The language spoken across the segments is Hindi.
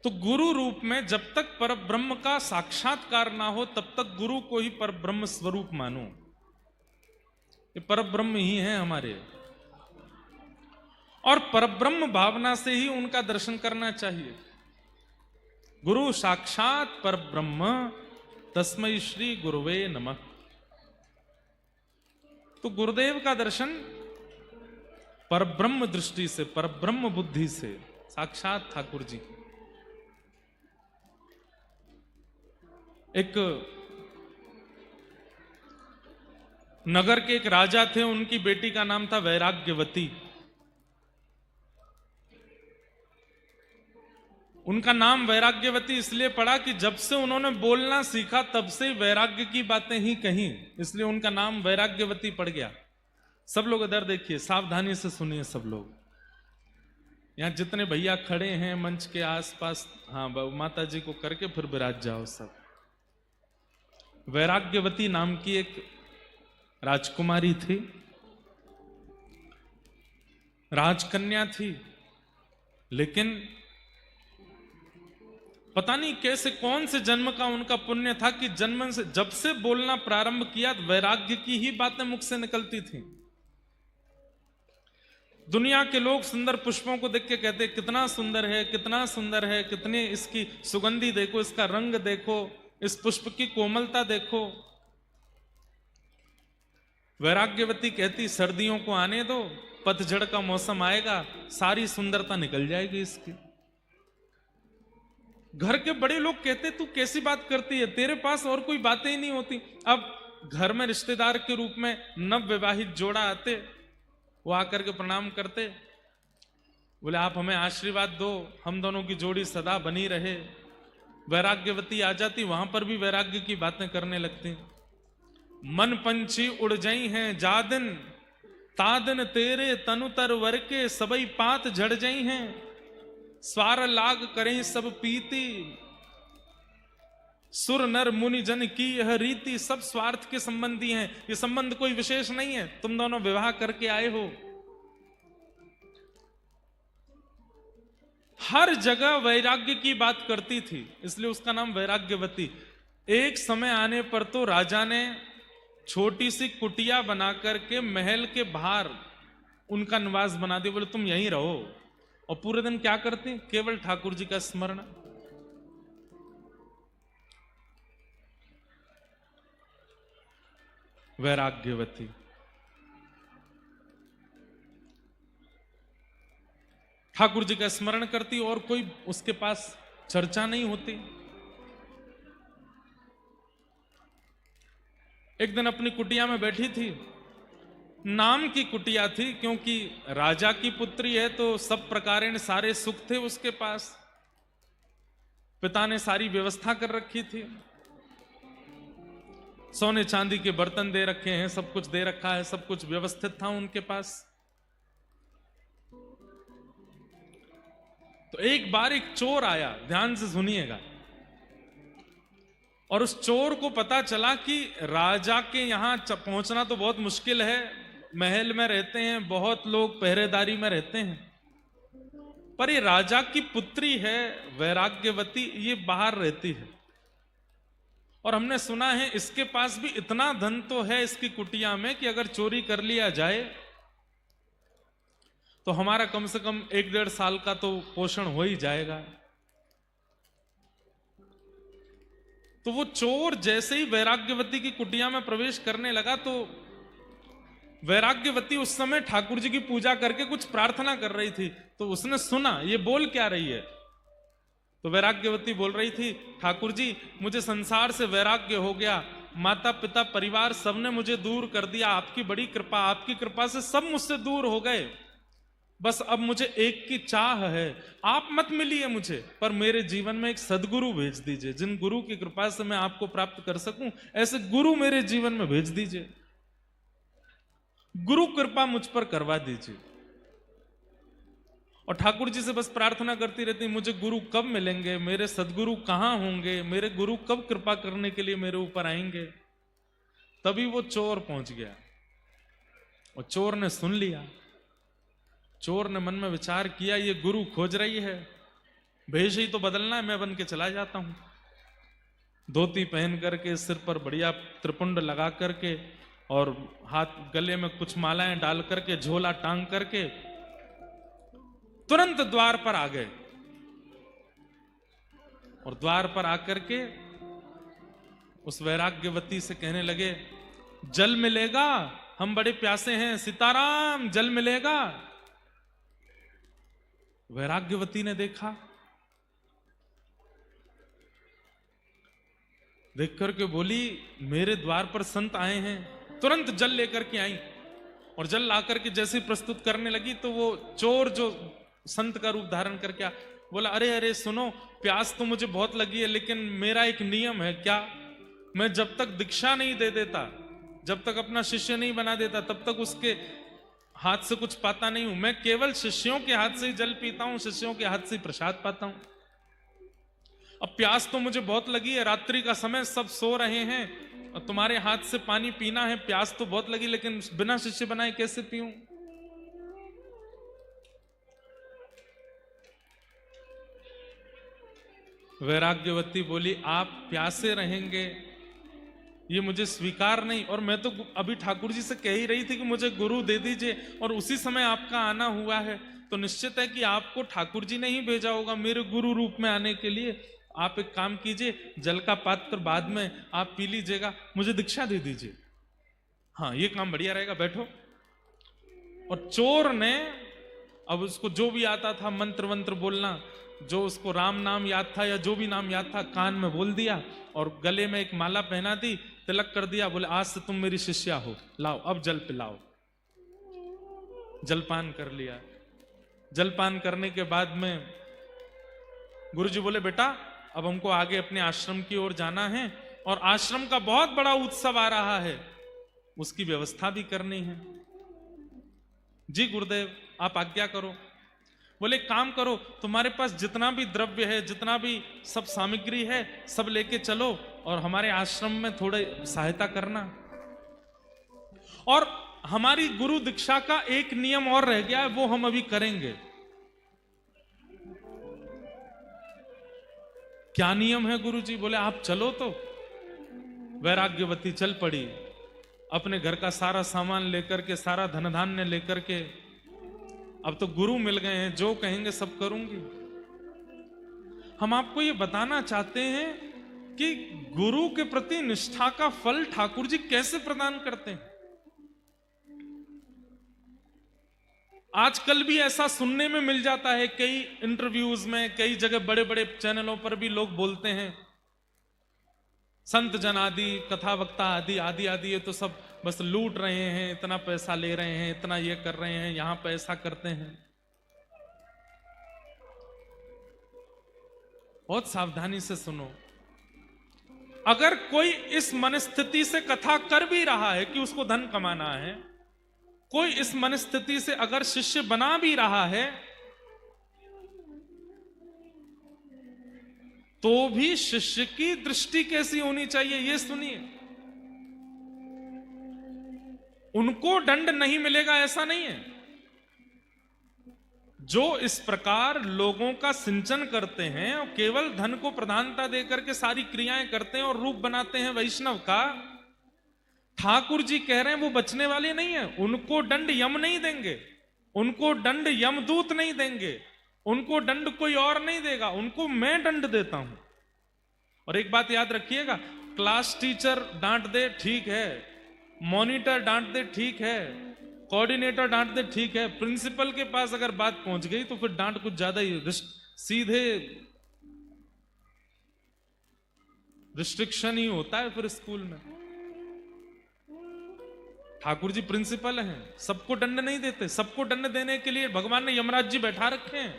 तो गुरु रूप में जब तक परब्रह्म का साक्षात्कार ना हो तब तक गुरु को ही परब्रह्म स्वरूप मानो। ये परब्रह्म ही है हमारे, और परब्रह्म भावना से ही उनका दर्शन करना चाहिए। गुरु साक्षात परब्रह्म तस्मै श्री गुरुवे नमः। तो गुरुदेव का दर्शन परब्रह्म दृष्टि से, परब्रह्म बुद्धि से, साक्षात ठाकुर जी। एक नगर के एक राजा थे, उनकी बेटी का नाम था वैराग्यवती। उनका नाम वैराग्यवती इसलिए पड़ा कि जब से उन्होंने बोलना सीखा तब से वैराग्य की बातें ही कहीं, इसलिए उनका नाम वैराग्यवती पड़ गया। सब लोग इधर देखिए, सावधानी से सुनिए सब लोग। यहां जितने भैया खड़े हैं मंच के आसपास, हाँ माता जी को करके फिर विराज जाओ सब। वैराग्यवती नाम की एक राजकुमारी थी, राजकन्या थी, लेकिन पता नहीं कैसे कौन से जन्म का उनका पुण्य था कि जन्म से जब से बोलना प्रारंभ किया वैराग्य की ही बातें मुख से निकलती थी। दुनिया के लोग सुंदर पुष्पों को देख के कहते कितना सुंदर है, कितना सुंदर है, कितनी इसकी सुगंधी देखो, इसका रंग देखो, इस पुष्प की कोमलता देखो। वैराग्यवती कहती सर्दियों को आने दो, पतझड़ का मौसम आएगा, सारी सुंदरता निकल जाएगी इसकी। घर के बड़े लोग कहते तू कैसी बात करती है, तेरे पास और कोई बातें ही नहीं होती। अब घर में रिश्तेदार के रूप में नव विवाहित जोड़ा आते, वो आकर के प्रणाम करते, बोले आप हमें आशीर्वाद दो, हम दोनों की जोड़ी सदा बनी रहे। वैराग्यवती आ जाती, वहां पर भी वैराग्य की बातें करने लगती। मन पंछी उड़ जाई हैं जादिन, तादिन तेरे तनु तर वर के, सबई पात झड़ जाई हैं, स्वार लाग करें सब पीती, सुर नर मुनि जन की यह रीति। सब स्वार्थ के संबंधी हैं, ये संबंध कोई विशेष नहीं है, तुम दोनों विवाह करके आए हो। हर जगह वैराग्य की बात करती थी, इसलिए उसका नाम वैराग्यवती। एक समय आने पर तो राजा ने छोटी सी कुटिया बना करके महल के बाहर उनका निवास बना दिया, बोले तुम यहीं रहो। और पूरे दिन क्या करती, केवल ठाकुर जी का स्मरण। वैराग्यवती ठाकुर जी का स्मरण करती और कोई उसके पास चर्चा नहीं होती। एक दिन अपनी कुटिया में बैठी थी, नाम की कुटिया थी क्योंकि राजा की पुत्री है तो सब प्रकारेण सारे सुख थे उसके पास, पिता ने सारी व्यवस्था कर रखी थी, सोने चांदी के बर्तन दे रखे हैं, सब कुछ दे रखा है, सब कुछ व्यवस्थित था उनके पास। तो एक बार एक चोर आया, ध्यान से सुनिएगा, और उस चोर को पता चला कि राजा के यहां पहुंचना तो बहुत मुश्किल है, महल में रहते हैं, बहुत लोग पहरेदारी में रहते हैं, पर ये राजा की पुत्री है वैराग्यवती, ये बाहर रहती है, और हमने सुना है इसके पास भी इतना धन तो है इसकी कुटिया में कि अगर चोरी कर लिया जाए तो हमारा कम से कम 1-1.5 साल का तो पोषण हो ही जाएगा। तो वो चोर जैसे ही वैराग्यवती की कुटिया में प्रवेश करने लगा तो वैराग्यवती उस समय ठाकुर जी की पूजा करके कुछ प्रार्थना कर रही थी, तो उसने सुना ये बोल क्या रही है। तो वैराग्यवती बोल रही थी, ठाकुर जी मुझे संसार से वैराग्य हो गया, माता पिता परिवार सबने मुझे दूर कर दिया, आपकी बड़ी कृपा, आपकी कृपा से सब मुझसे दूर हो गए, बस अब मुझे एक की चाह है, आप मत मिलिए मुझे, पर मेरे जीवन में एक सदगुरु भेज दीजिए, जिन गुरु की कृपा से मैं आपको प्राप्त कर सकूं, ऐसे गुरु मेरे जीवन में भेज दीजिए, गुरु कृपा मुझ पर करवा दीजिए। और ठाकुर जी से बस प्रार्थना करती रहती, मुझे गुरु कब मिलेंगे, मेरे सदगुरु कहां होंगे, मेरे गुरु कब कृपा करने के लिए मेरे ऊपर आएंगे। तभी वो चोर पहुंच गया और चोर ने सुन लिया। चोर ने मन में विचार किया, ये गुरु खोज रही है, भेष ही तो बदलना है, मैं बन के चला जाता हूं। धोती पहन करके, सिर पर बढ़िया त्रिपुंड लगा करके, और हाथ गले में कुछ मालाएं डाल करके, झोला टांग करके तुरंत द्वार पर आ गए। और द्वार पर आकर के उस वैराग्यवती से कहने लगे, जल मिलेगा, हम बड़े प्यासे हैं, सीताराम जल मिलेगा। वैराग्यवती ने देखा, देख करके बोली, मेरे द्वार पर संत आए हैं। तुरंत जल लेकर के आई, और जल ला करके जैसे प्रस्तुत करने लगी तो वो चोर जो संत का रूप धारण करके बोला, अरे अरे सुनो, प्यास तो मुझे बहुत लगी है, लेकिन मेरा एक नियम है। क्या? मैं जब तक दीक्षा नहीं दे देता, जब तक अपना शिष्य नहीं बना देता, तब तक उसके हाथ से कुछ पाता नहीं हूं। मैं केवल शिष्यों के हाथ से ही जल पीता हूं, शिष्यों के हाथ से ही प्रसाद पाता हूं। अब प्यास तो मुझे बहुत लगी है, रात्रि का समय, सब सो रहे हैं, और तुम्हारे हाथ से पानी पीना है। प्यास तो बहुत लगी, लेकिन बिना शिष्य बनाए कैसे पीऊं? वैराग्यवती बोली, आप प्यासे रहेंगे ये मुझे स्वीकार नहीं, और मैं तो अभी ठाकुर जी से कह ही रही थी कि मुझे गुरु दे दीजिए, और उसी समय आपका आना हुआ है, तो निश्चित है कि आपको ठाकुर जी ने ही भेजा होगा मेरे गुरु रूप में आने के लिए। आप एक काम कीजिए, जल का पात्र बाद में आप पी लीजिएगा, मुझे दीक्षा दे दीजिए। हाँ, ये काम बढ़िया रहेगा, बैठो। और चोर ने, अब उसको जो भी आता था मंत्र वंत्र बोलना, जो उसको राम नाम याद था या जो भी नाम याद था, कान में बोल दिया, और गले में एक माला पहना दी, तिलक कर दिया, बोले आज से तुम मेरी शिष्या हो, लाओ अब जल पिलाओ। जलपान कर लिया। जलपान करने के बाद में गुरुजी बोले, बेटा अब हमको आगे अपने आश्रम की ओर जाना है, और आश्रम का बहुत बड़ा उत्सव आ रहा है, उसकी व्यवस्था भी करनी है। जी गुरुदेव, आप आज्ञा करो। बोले, काम करो, तुम्हारे पास जितना भी द्रव्य है, जितना भी सब सामग्री है, सब लेके चलो, और हमारे आश्रम में थोड़े सहायता करना। और हमारी गुरु दीक्षा का एक नियम और रह गया है, वो हम अभी करेंगे। क्या नियम है गुरुजी? बोले, आप चलो तो। वैराग्यवती चल पड़ी, अपने घर का सारा सामान लेकर के, सारा धन धान्य लेकर के। अब तो गुरु मिल गए हैं, जो कहेंगे सब करूंगी। हम आपको ये बताना चाहते हैं कि गुरु के प्रति निष्ठा का फल ठाकुर जी कैसे प्रदान करते हैं। आजकल भी ऐसा सुनने में मिल जाता है, कई इंटरव्यूज में, कई जगह बड़े बड़े चैनलों पर भी लोग बोलते हैं, संत जन आदि, कथा वक्ता आदि आदि आदि, ये तो सब बस लूट रहे हैं, इतना पैसा ले रहे हैं, इतना ये कर रहे हैं, यहां पे ऐसा करते हैं। बहुत सावधानी से सुनो। अगर कोई इस मनस्थिति से कथा कर भी रहा है कि उसको धन कमाना है, कोई इस मनस्थिति से अगर शिष्य बना भी रहा है, तो भी शिष्य की दृष्टि कैसी होनी चाहिए ये सुनिए। उनको दंड नहीं मिलेगा ऐसा नहीं है। जो इस प्रकार लोगों का सिंचन करते हैं और केवल धन को प्रधानता देकर के सारी क्रियाएं करते हैं और रूप बनाते हैं वैष्णव का, ठाकुर जी कह रहे हैं वो बचने वाले नहीं है। उनको दंड यम नहीं देंगे, उनको दंड यमदूत नहीं देंगे, उनको दंड कोई और नहीं देगा, उनको मैं दंड देता हूं। और एक बात याद रखिएगा, क्लास टीचर डांट दे ठीक है, मॉनिटर डांट दे ठीक है, कोऑर्डिनेटर डांट दे ठीक है, प्रिंसिपल के पास अगर बात पहुंच गई तो फिर डांट कुछ ज्यादा ही सीधे रिस्ट्रिक्शन ही होता है फिर स्कूल में। ठाकुर जी प्रिंसिपल हैं, सबको दंड नहीं देते। सबको दंड देने के लिए भगवान ने यमराज जी बैठा रखे हैं,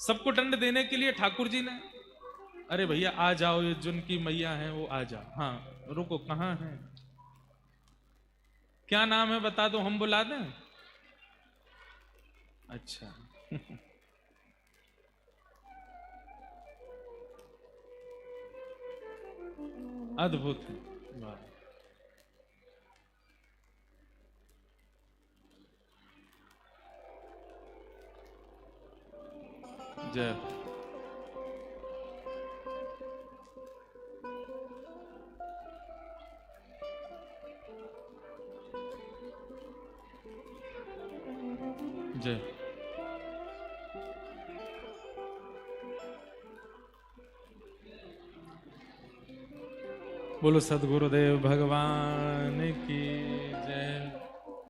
सबको दंड देने के लिए ठाकुर जी ने, अरे भैया आ जाओ, ये जिनकी मैया है वो आ जाओ। हाँ रुको, कहां है, क्या नाम है बता दो, हम बुला दें। अच्छा अद्भुत है, वाह। जय जय। बोलो सदगुरुदेव भगवान की जय।